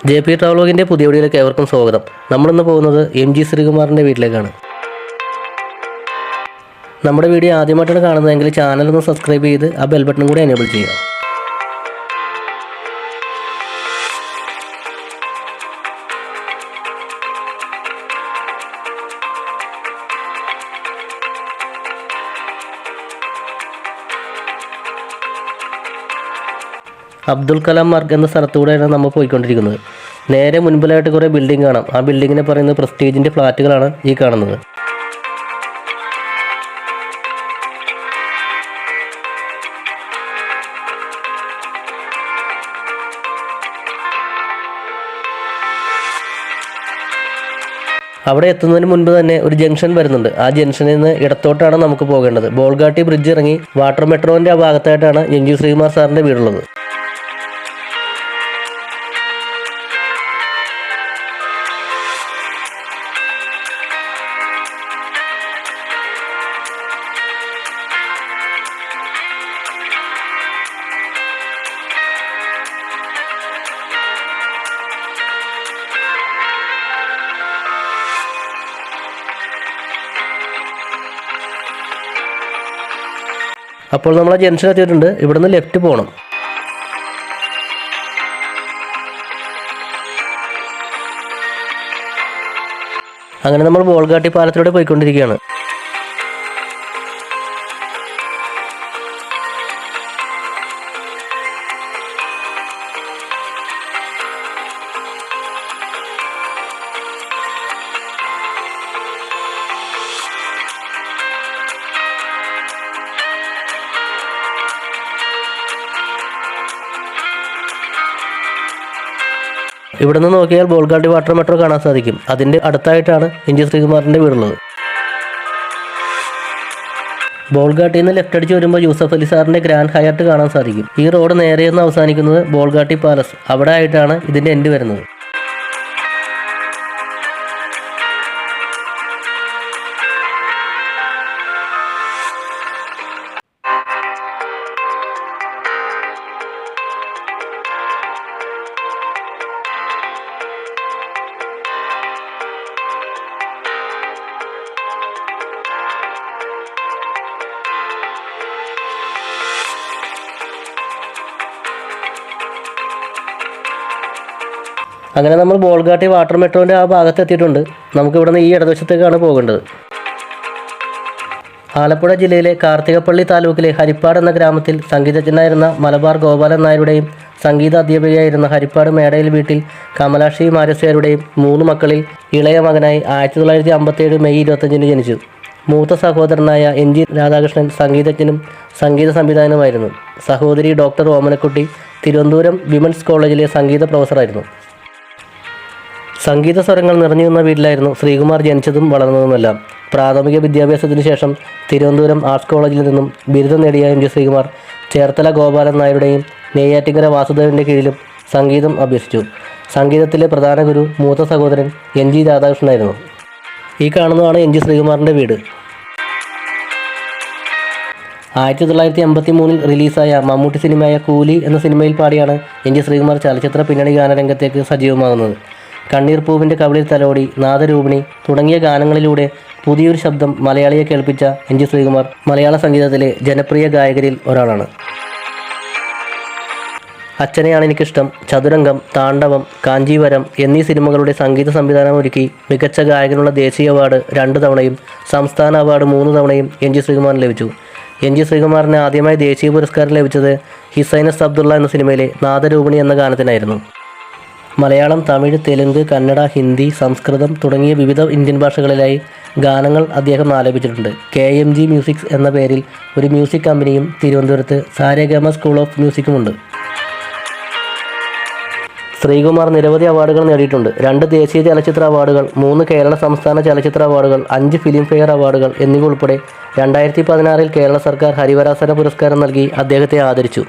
JP ട്രാവലോഗിൻ്റെ പുതിയ വീഡിയോയിലേക്ക് ഏവർക്കും സ്വാഗതം. നമ്മളിന്ന് പോകുന്നത് MG ശ്രീകുമാറിൻ്റെ വീട്ടിലേക്കാണ്. നമ്മുടെ വീഡിയോ ആദ്യമായിട്ടാണ് കാണുന്നതെങ്കിൽ ചാനലൊന്ന് സബ്സ്ക്രൈബ് ചെയ്ത് ആ ബെൽ ബട്ടൺ കൂടി എനേബിൾ ചെയ്യുക. അബ്ദുൽ കലാം മാർഗ് എന്ന സ്ഥലത്തൂടെയാണ് നമ്മൾ പോയിക്കൊണ്ടിരിക്കുന്നത്. നേരെ മുൻപിലായിട്ട് കുറേ ബിൽഡിംഗ് കാണാം. ആ ബിൽഡിങ്ങിനെ പറയുന്നത് പ്രസ്റ്റീജിൻ്റെ ഫ്ലാറ്റുകളാണ് ഈ കാണുന്നത്. അവിടെ എത്തുന്നതിന് മുൻപ് തന്നെ ഒരു ജംഗ്ഷൻ വരുന്നുണ്ട്. ആ ജംഗ്ഷനിൽ നിന്ന് ഇടത്തോട്ടാണ് നമുക്ക് പോകേണ്ടത്. ബോൾഗാട്ടി ബ്രിഡ്ജ് ഇറങ്ങി വാട്ടർ മെട്രോൻ്റെ ആ ഭാഗത്തായിട്ടാണ് MG ശ്രീകുമാർ സാറിൻ്റെ വീടുള്ളത്. അപ്പോൾ നമ്മൾ ആ ജംഗ്ഷൻ എത്തിയിട്ടുണ്ട്. ഇവിടുന്ന് ലെഫ്റ്റ് പോകണം. അങ്ങനെ നമ്മൾ ബോൾഗാട്ടി പാലത്തിലൂടെ പോയിക്കൊണ്ടിരിക്കുകയാണ്. ഇവിടെ നിന്ന് നോക്കിയാൽ ബോൾഗാട്ടി വാട്ടർ മെട്രോ കാണാൻ സാധിക്കും. അതിൻ്റെ അടുത്തായിട്ടാണ് MG ശ്രീകുമാറിൻ്റെ വീടുള്ളത്. ബോൾഗാട്ടിയിൽ നിന്ന് ലെഫ്റ്റ് അടിച്ച് വരുമ്പോൾ യൂസഫ് അലി സാറിൻ്റെ ഗ്രാൻഡ് ഹയാട്ട് കാണാൻ സാധിക്കും. ഈ റോഡ് നേരെയെന്ന് അവസാനിക്കുന്നത് ബോൾഗാട്ടി പാലസ്. അവിടെ ആയിട്ടാണ് ഇതിൻ്റെ എൻഡ് വരുന്നത്. അങ്ങനെ നമ്മൾ ബോൾഗാട്ടി വാട്ടർ മെട്രോൻ്റെ ആ ഭാഗത്ത് എത്തിയിട്ടുണ്ട്. നമുക്കിവിടെ നിന്ന് ഈ ഇടതുവശത്തേക്കാണ് പോകേണ്ടത്. ആലപ്പുഴ ജില്ലയിലെ കാർത്തികപ്പള്ളി താലൂക്കിലെ ഹരിപ്പാട് എന്ന ഗ്രാമത്തിൽ സംഗീതജ്ഞനായിരുന്ന മലബാർ ഗോപാലൻ നായരുടെയും സംഗീത അധ്യാപികയായിരുന്ന ഹരിപ്പാട് മേടയിൽ വീട്ടിൽ കമലാക്ഷി മാരസ്യാരുടെയും 3 മക്കളിൽ ഇളയ മകനായി 1957 മെയ് 25 ജനിച്ചു. മൂത്ത സഹോദരനായ NG രാധാകൃഷ്ണൻ സംഗീതജ്ഞനും സംഗീത സംവിധായകനുമായിരുന്നു. സഹോദരി ഡോക്ടർ ഓമനക്കുട്ടി തിരുവനന്തപുരം വിമൻസ് കോളേജിലെ സംഗീത പ്രൊഫസറായിരുന്നു. സംഗീത സ്വരങ്ങൾ നിറഞ്ഞു നിന്ന വീട്ടിലായിരുന്നു ശ്രീകുമാർ ജനിച്ചതും വളർന്നതുമെല്ലാം. പ്രാഥമിക വിദ്യാഭ്യാസത്തിന് ശേഷം തിരുവനന്തപുരം ആർട്സ് കോളേജിൽ നിന്നും ബിരുദം നേടിയ MG ശ്രീകുമാർ ചേർത്തല ഗോപാലൻ നായരുടെയും നെയ്യാറ്റിങ്കര വാസുദേവൻ്റെ കീഴിലും സംഗീതം അഭ്യസിച്ചു. സംഗീതത്തിലെ പ്രധാന ഗുരു മൂത്ത സഹോദരൻ NG രാധാകൃഷ്ണനായിരുന്നു. ഈ കാണുന്നതാണ് MG ശ്രീകുമാറിൻ്റെ വീട്. 1983 റിലീസായ മമ്മൂട്ടി സിനിമയായ കൂലി എന്ന സിനിമയിൽ പാടിയാണ് MG ശ്രീകുമാർ ചലച്ചിത്ര പിന്നണി ഗാനരംഗത്തേക്ക് സജീവമാകുന്നത്. കണ്ണീർ പൂവിൻ്റെ കവിളിൽ തലോടി, നാദരൂപിണി തുടങ്ങിയ ഗാനങ്ങളിലൂടെ പുതിയൊരു ശബ്ദം മലയാളിയെ കേൾപ്പിച്ച MG ശ്രീകുമാർ മലയാള സംഗീതത്തിലെ ജനപ്രിയ ഗായകരിൽ ഒരാളാണ്. അച്ഛനെയാണ് എനിക്കിഷ്ടം, ചതുരംഗം, താണ്ഡവം, കാഞ്ചീവരം എന്നീ സിനിമകളുടെ സംഗീത സംവിധാനമൊരുക്കി മികച്ച ഗായകനുള്ള ദേശീയ അവാർഡ് 2 തവണയും സംസ്ഥാന അവാർഡ് 3 തവണയും MG ശ്രീകുമാറിന് ലഭിച്ചു. MG ശ്രീകുമാറിന് ആദ്യമായി ദേശീയ പുരസ്കാരം ലഭിച്ചത് ഹിസൈനസ് അബ്ദുള്ള എന്ന സിനിമയിലെ നാദരൂപിണി എന്ന ഗാനത്തിനായിരുന്നു. മലയാളം, തമിഴ്, തെലുങ്ക്, കന്നഡ, ഹിന്ദി, സംസ്കൃതം തുടങ്ങിയ വിവിധ ഇന്ത്യൻ ഭാഷകളിലായി ഗാനങ്ങൾ അദ്ദേഹം ആലപിച്ചിട്ടുണ്ട്. KMG മ്യൂസിക്സ് എന്ന പേരിൽ ഒരു മ്യൂസിക് കമ്പനിയും തിരുവനന്തപുരത്ത് സാരേഗമ സ്കൂൾ ഓഫ് മ്യൂസിക്കുമുണ്ട്. ശ്രീകുമാർ നിരവധി അവാർഡുകൾ നേടിയിട്ടുണ്ട്. 2 ദേശീയ ചലച്ചിത്ര അവാർഡുകൾ, 3 കേരള സംസ്ഥാന ചലച്ചിത്ര അവാർഡുകൾ, 5 ഫിലിം ഫെയർ അവാർഡുകൾ എന്നിവ ഉൾപ്പെടെ 2016 കേരള സർക്കാർ ഹരിവരാസന പുരസ്കാരം നൽകി അദ്ദേഹത്തെ ആദരിച്ചു.